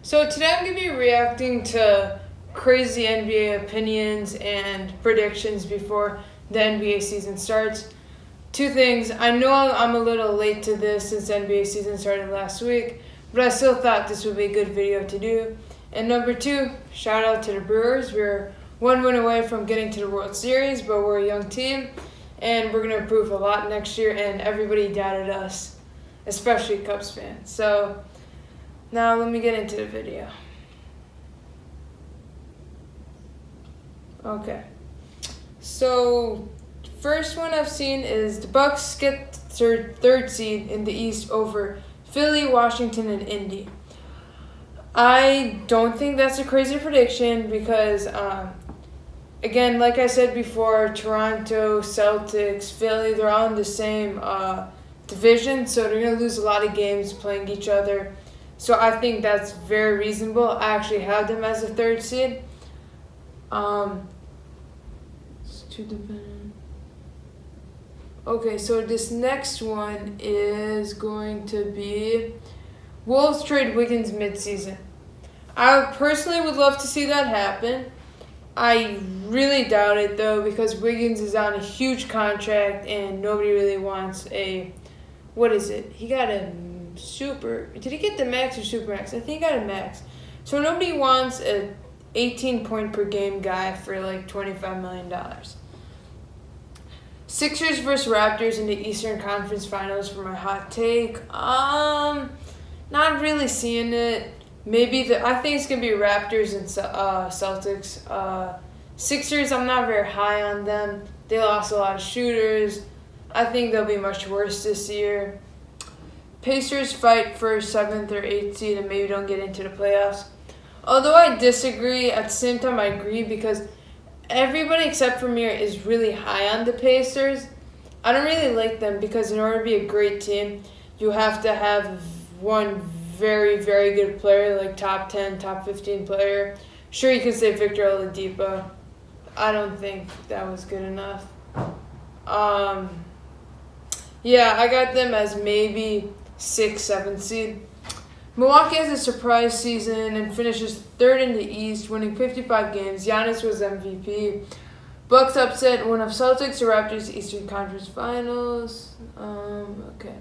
So today I'm going to be reacting to crazy NBA opinions and predictions before the NBA season starts. Two things. I know I'm a little late to this since the NBA season started last week, but I still thought this would be a good video to do. And number two, shout out to the Brewers. We're one win away from getting to the World Series, but we're a young team, and we're going to improve a lot next year, and everybody doubted us, especially Cubs fans. So now let me get into the video. Okay. So first one I've seen is the Bucs get third seed in the East over Philly, Washington, and Indy. I don't think that's a crazy prediction because, again, like I said before, Toronto, Celtics, Philly, they're all in the same division, so they're going to lose a lot of games playing each other. So I think that's very reasonable. I actually have them as a third seed. Okay, so this next one is going to be Wolves trade Wiggins midseason. I personally would love to see that happen. I really doubt it, though, because Wiggins is on a huge contract and nobody really wants a, what is it? He got a super, did he get the max or super max? I think he got a max. So nobody wants a 18 point per game guy for like $25 million. Sixers versus Raptors in the Eastern Conference Finals for my hot take. Not really seeing it. Maybe I think it's gonna be Raptors and Celtics. Sixers, I'm not very high on them. They lost a lot of shooters. I think they'll be much worse this year. Pacers fight for 7th or 8th seed and maybe don't get into the playoffs. Although I disagree, at the same time I agree because everybody except for me is really high on the Pacers. I don't really like them because in order to be a great team, you have to have one very, very good player, like top 10, top 15 player. Sure, you can say Victor Oladipo. I don't think that was good enough. Yeah, I got them as maybe 6th, 7th seed. Milwaukee has a surprise season and finishes third in the East, winning 55 games. Giannis was MVP. Bucs upset one of Celtics or Raptors Eastern Conference Finals. Okay.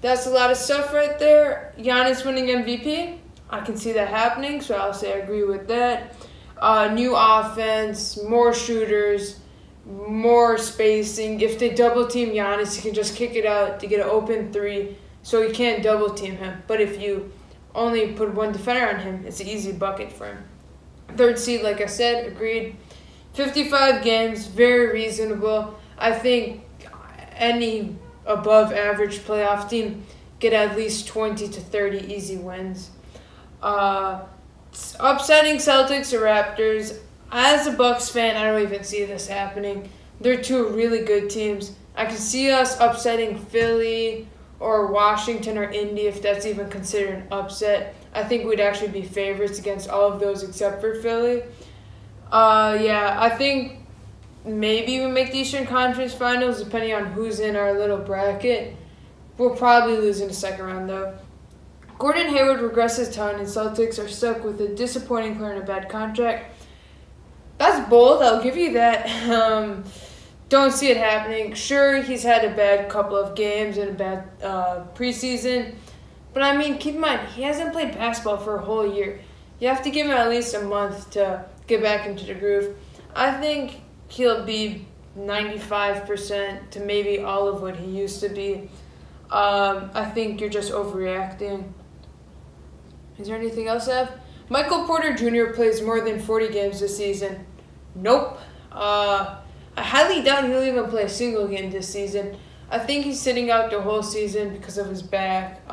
That's a lot of stuff right there. Giannis winning MVP. I can see that happening, so I'll say I agree with that. New offense, more shooters, more spacing. If they double team Giannis, he can just kick it out to get an open three, so you can't double team him. But if you only put one defender on him, it's an easy bucket for him. Third seed, like I said, agreed. 55 games, very reasonable. I think any above average playoff team get at least 20 to 30 easy wins. Upsetting Celtics or Raptors. As a Bucs fan, I don't even see this happening. They're two really good teams. I can see us upsetting Philly or Washington or Indy, if that's even considered an upset. I think we'd actually be favorites against all of those except for Philly. Yeah, I think maybe we make the Eastern Conference Finals depending on who's in our little bracket. We'll probably lose in the second round, though. Gordon Hayward regresses a ton, and Celtics are stuck with a disappointing player and a bad contract. That's bold, I'll give you that. Don't see it happening. Sure, he's had a bad couple of games and a bad preseason. But, I mean, keep in mind, he hasn't played basketball for a whole year. You have to give him at least a month to get back into the groove. I think he'll be 95% to maybe all of what he used to be. I think you're just overreacting. Is there anything else I have? Michael Porter Jr. plays more than 40 games this season. Nope. I highly doubt he'll even play a single game this season. I think he's sitting out the whole season because of his back.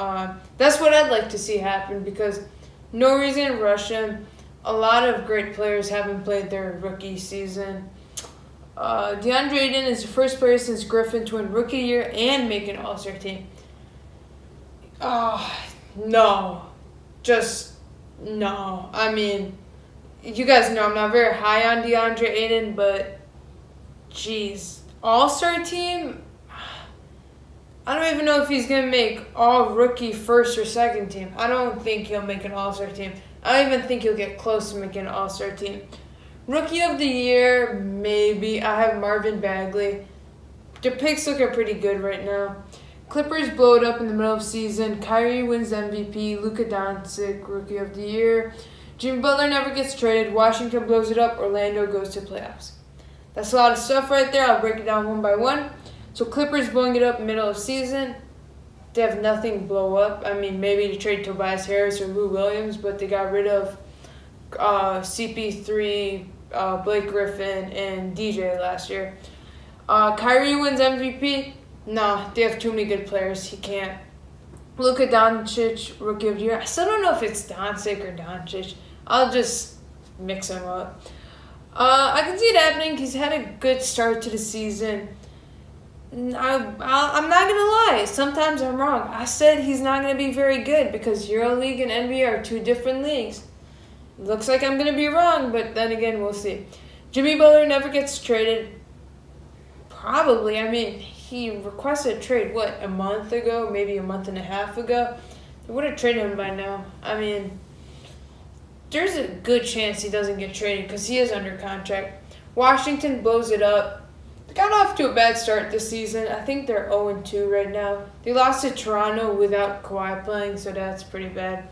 That's what I'd like to see happen because no reason to rush him. A lot of great players haven't played their rookie season. DeAndre Ayton is the first player since Griffin to win rookie year and make an All-Star team. No. Just no. I mean, you guys know I'm not very high on DeAndre Ayton, but geez. All-Star team? I don't even know if he's going to make all rookie first or second team. I don't think he'll make an all-star team. I don't even think he'll get close to making an all-star team. Rookie of the year, maybe. I have Marvin Bagley. Their picks looking pretty good right now. Clippers blow it up in the middle of season. Kyrie wins MVP. Luka Doncic, Rookie of the Year. Jimmy Butler never gets traded. Washington blows it up. Orlando goes to playoffs. That's a lot of stuff right there. I'll break it down one by one. So Clippers blowing it up middle of season. They have nothing blow up. I mean, maybe to trade Tobias Harris or Lou Williams, but they got rid of CP3, Blake Griffin, and DJ last year. Kyrie wins MVP. Nah, they have too many good players. He can't. Luka Doncic, Rookie of the Year. I still don't know if it's Doncic or Doncic. I'll just mix them up. I can see it happening. He's had a good start to the season. I'm not going to lie. Sometimes I'm wrong. I said he's not going to be very good because EuroLeague and NBA are two different leagues. Looks like I'm going to be wrong, but then again, we'll see. Jimmy Butler never gets traded. Probably. I mean, he requested a trade, a month ago? Maybe a month and a half ago? They would have traded him by now. I mean, there's a good chance he doesn't get traded because he is under contract. Washington blows it up. They got off to a bad start this season. I think they're 0-2 right now. They lost to Toronto without Kawhi playing, so that's pretty bad.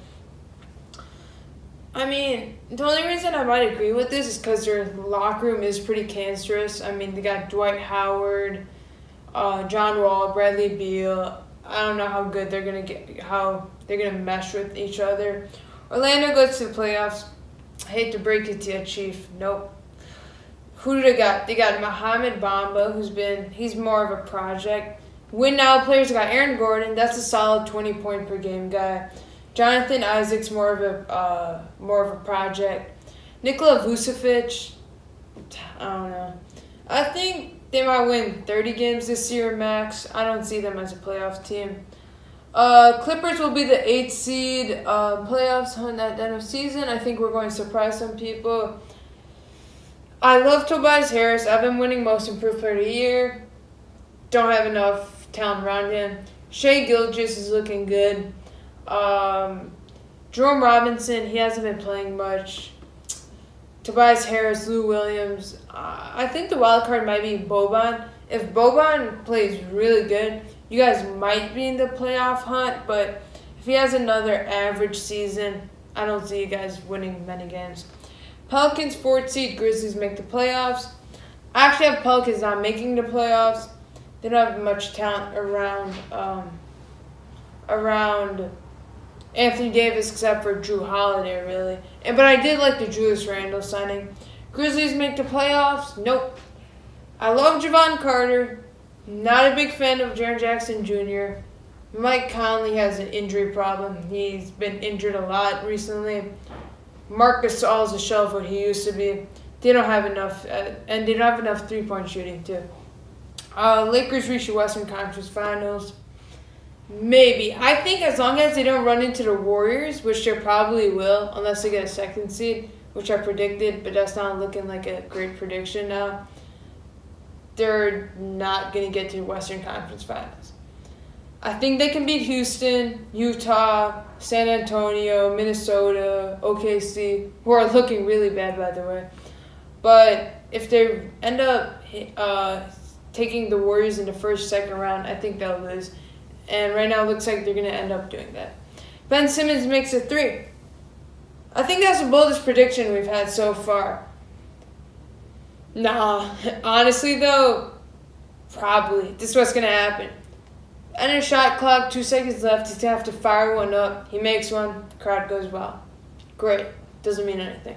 I mean, the only reason I might agree with this is because their locker room is pretty cancerous. I mean, they got Dwight Howard, John Wall, Bradley Beal. I don't know how good they're gonna get, how they're gonna mesh with each other. Orlando goes to the playoffs. I hate to break it to you, Chief. Nope. Who do they got? They got Mohamed Bamba, he's more of a project. Win now players got Aaron Gordon. That's a solid 20-point per game guy. Jonathan Isaac's more of a project. Nikola Vucevic, I don't know. I think they might win 30 games this year max. I don't see them as a playoff team. Clippers will be the 8th seed. Playoffs at the end of season. I think we're going to surprise some people. I love Tobias Harris. I've been winning Most Improved Player of the Year. Don't have enough talent around him. Shai Gilgeous is looking good. Jerome Robinson, he hasn't been playing much. Tobias Harris, Lou Williams. I think the wild card might be Boban. If Boban plays really good, you guys might be in the playoff hunt, but if he has another average season, I don't see you guys winning many games. Pelicans 4th seed, Grizzlies make the playoffs. I actually have Pelicans not making the playoffs. They don't have much talent around Anthony Davis except for Drew Holiday, really. But I did like the Julius Randle signing. Grizzlies make the playoffs? Nope. I love Javon Carter. Not a big fan of Jaren Jackson Jr. Mike Conley has an injury problem. He's been injured a lot recently. Marc Gasol's a shell of what he used to be. They don't have enough, and they don't have enough three-point shooting, too. Lakers reach the Western Conference Finals. Maybe. I think as long as they don't run into the Warriors, which they probably will, unless they get a 2nd seed, which I predicted, but that's not looking like a great prediction now, they're not going to get to the Western Conference Finals. I think they can beat Houston, Utah, San Antonio, Minnesota, OKC, who are looking really bad, by the way. But if they end up taking the Warriors in the first, second round, I think they'll lose. And right now it looks like they're going to end up doing that. Ben Simmons makes a 3. I think that's the boldest prediction we've had so far. Nah, honestly though, probably. This is what's going to happen. End of shot clock, 2 seconds left. He's going to have to fire one up. He makes one. Crowd goes wild. Great. Doesn't mean anything.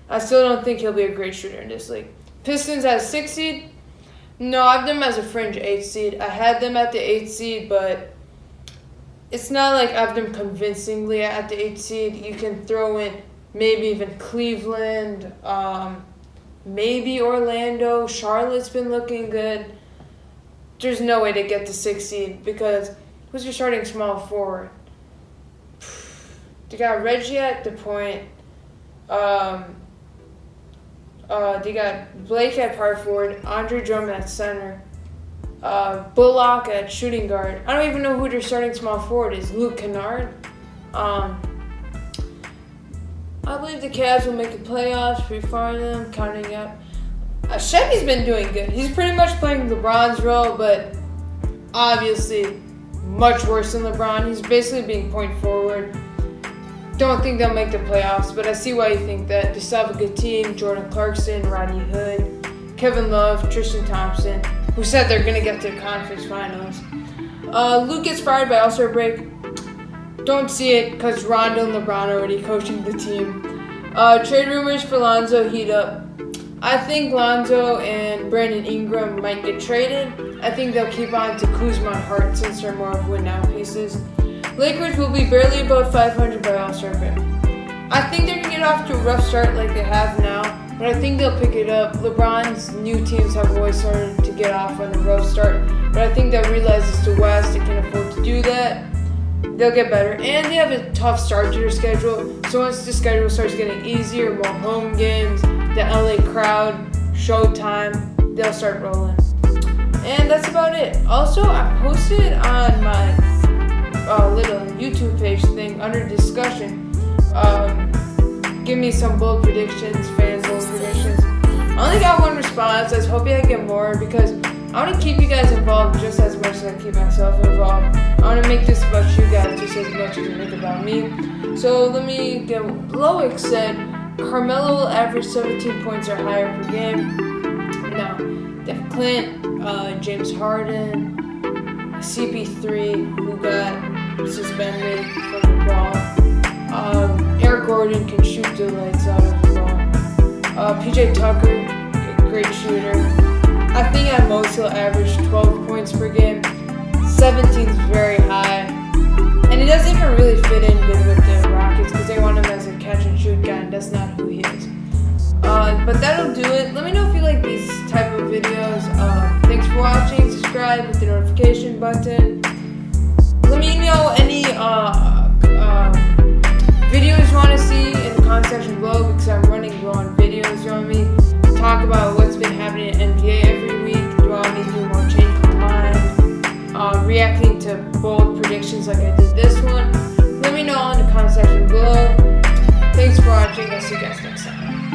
I still don't think he'll be a great shooter in this league. Pistons at 6 seed? No, I have them as a fringe 8th seed. I had them at the 8th seed, but it's not like I have them convincingly at the 8th seed. You can throw in maybe even Cleveland, maybe Orlando. Charlotte's been looking good. There's no way to get to 6th seed because who's your starting small forward? They got Reggie at the point. They got Blake at power forward, Andre Drummond at center. Bullock at shooting guard. I don't even know who their starting small forward is. Luke Kennard. I believe the Cavs will make the playoffs. Pretty far in them, counting up. Chevy's been doing good. He's pretty much playing LeBron's role, but obviously much worse than LeBron. He's basically being point forward. Don't think they'll make the playoffs, but I see why you think that. They still have a good team. Jordan Clarkson, Rodney Hood, Kevin Love, Tristan Thompson, who said they're going to get to the conference finals. Luke gets fired by All-Star break. Don't see it because Rondo and LeBron are already coaching the team. Trade rumors for Lonzo heat up. I think Lonzo and Brandon Ingram might get traded. I think they'll keep on to Kuzma and Hart since they're more of win-now pieces. Lakers will be barely above 500 by All-Star break. I think they're going to get off to a rough start like they have now, but I think they'll pick it up. LeBron's new teams have always started to get off on a rough start, but I think they'll realize it's the West. They can afford to do that. They'll get better, and they have a tough start to their schedule, so once the schedule starts getting easier, more home games, the LA crowd, showtime, they'll start rolling. And that's about it. Also, I posted on my little YouTube page thing under discussion. Give me some bold predictions, fan bold predictions. I only got one response. I was hoping I get more because I want to keep you guys involved just as much as I keep myself involved. I want to make this about you guys just as much as I make about me. So let me get Loic said Carmelo will average 17 points or higher per game. Now, they have Clint, James Harden, CP3, who got suspended from the ball. Eric Gordon can shoot the lights out of the ball. PJ Tucker, great shooter. I think at most he'll average 12 points per game. 17 is very high. And he doesn't even really fit in good with the Rockets because they want him as a catch and shoot guy, and that's not who he is. But that'll do it. Let me know if you like these type of videos. Thanks for watching. Subscribe, hit the notification button. Let me know any videos you want to see in the comment section below because I'm running low on videos. You want me to talk about what's been happening in NBA every week? Do I want me to do more change my mind? Reacting to bold predictions like I did this one? Let me know in the comment section below. Thanks for watching. I'll see you guys next time.